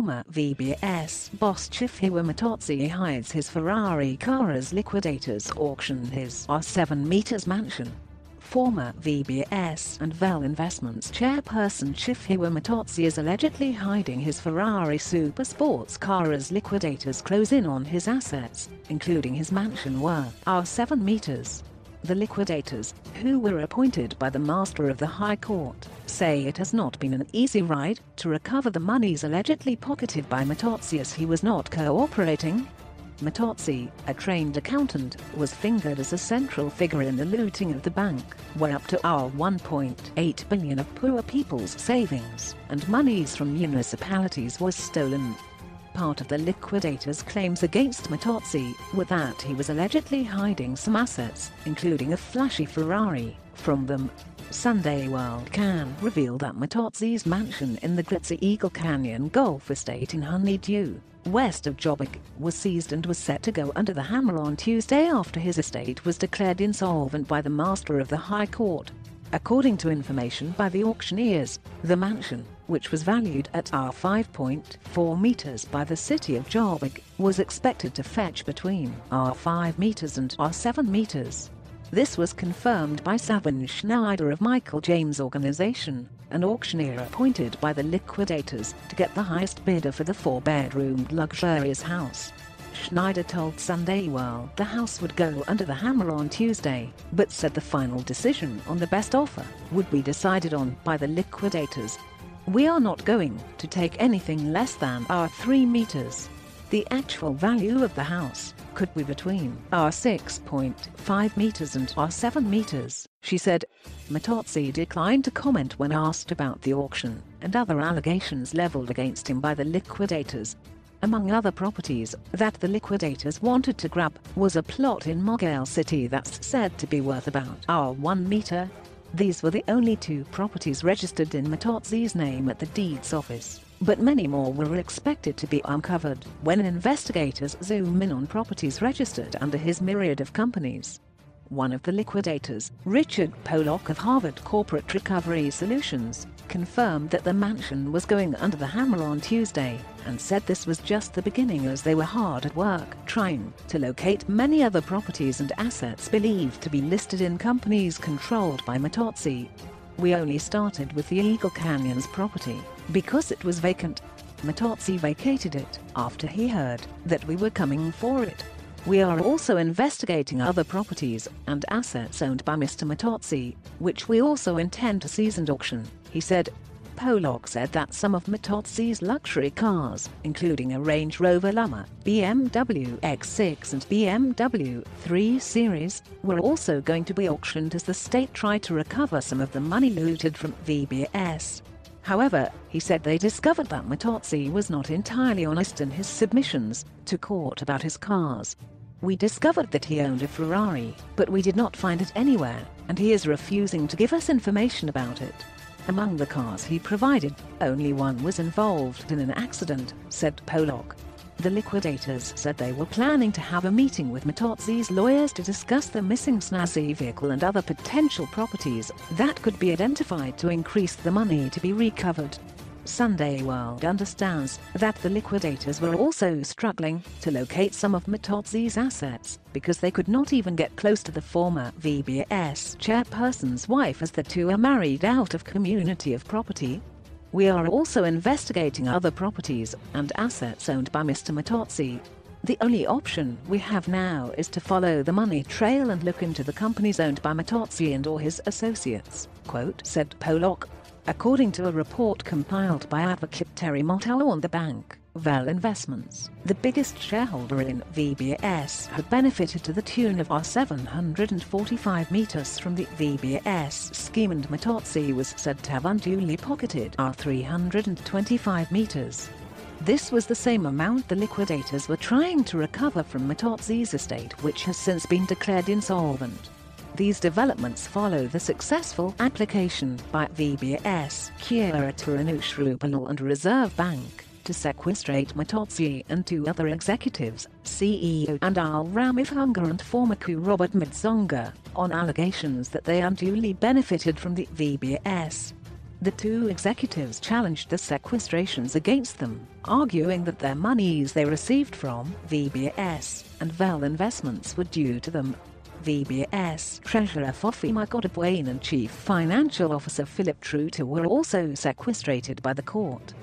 Former VBS boss Tshifhiwa Matodzi hides his Ferrari car as liquidators auction his R7m mansion. Former VBS and Vele Investments chairperson Tshifhiwa Matodzi is allegedly hiding his Ferrari super sports car as liquidators close in on his assets, including his mansion worth R7m. The liquidators, who were appointed by the Master of the High Court, say it has not been an easy ride to recover the monies allegedly pocketed by Matodzi as he was not cooperating. Matodzi, a trained accountant, was fingered as a central figure in the looting of the bank, where up to $1.8 billion of poor people's savings and monies from municipalities was stolen. Part of the liquidators' claims against Matodzi were that he was allegedly hiding some assets, including a flashy Ferrari, from them. Sunday World Can revealed that Matodzi's mansion in the glitzy Eagle Canyon Golf Estate in Honeydew, west of Joburg, was seized and was set to go under the hammer on Tuesday after his estate was declared insolvent by the Master of the High Court. According to information by the auctioneers, the mansion, which was valued at R5.4 by the city of Joburg, was expected to fetch between R5 and R7m. This was confirmed by Savin Schneider of Michael James' organization, an auctioneer appointed by the liquidators to get the highest bidder for the 4-bedroom luxurious house. Schneider told Sunday World the house would go under the hammer on Tuesday, but said the final decision on the best offer would be decided on by the liquidators. "We are not going to take anything less than R3m. The actual value of the house could be between R6.5 and R7m, she said. Matodzi declined to comment when asked about the auction and other allegations leveled against him by the liquidators. Among other properties that the liquidators wanted to grab was a plot in Mogale City that's said to be worth about R1m. These were the only two properties registered in Matodzi's name at the deeds office, but many more were expected to be uncovered when investigators zoom in on properties registered under his myriad of companies. One of the liquidators, Richard Pollock of Harvard Corporate Recovery Solutions, confirmed that the mansion was going under the hammer on Tuesday, and said this was just the beginning as they were hard at work trying to locate many other properties and assets believed to be listed in companies controlled by Matodzi. "We only started with the Eagle Canyons property because it was vacant. Matodzi vacated it after he heard that we were coming for it. We are also investigating other properties and assets owned by Mr. Matodzi, which we also intend to seize and auction," he said. Pollock said that some of Matodzi's luxury cars, including a Range Rover Llama, BMW X6 and BMW 3 Series, were also going to be auctioned as the state tried to recover some of the money looted from VBS. However, he said they discovered that Matodzi was not entirely honest in his submissions to court about his cars. "We discovered that he owned a Ferrari, but we did not find it anywhere, and he is refusing to give us information about it. Among the cars he provided, only one was involved in an accident," said Pollock. The liquidators said they were planning to have a meeting with Matodzi's lawyers to discuss the missing snazzy vehicle and other potential properties that could be identified to increase the money to be recovered. Sunday World understands that the liquidators were also struggling to locate some of Matodzi's assets because they could not even get close to the former VBS chairperson's wife as the two are married out of community of property. "We are also investigating other properties and assets owned by Mr. Matodzi. The only option we have now is to follow the money trail and look into the companies owned by Matodzi and or his associates," said Pollock. According to a report compiled by advocate Terry Motto on the bank, Vele Investments, the biggest shareholder in VBS, had benefited to the tune of R745 from the VBS scheme, and Matodzi was said to have unduly pocketed R325. This was the same amount the liquidators were trying to recover from Matodzi's estate, which has since been declared insolvent. These developments follow the successful application by VBS, Chairperson and Reserve Bank to sequestrate Matodzi and two other executives, CEO and R7m and former coup Robert Madzonga, on allegations that they unduly benefited from the VBS The two executives challenged the sequestrations against them, arguing that their monies they received from VBS and Vele Investments were due to them. VBS Treasurer Tshifhiwa Matodzi and Chief Financial Officer Philip Truter were also sequestrated by the court.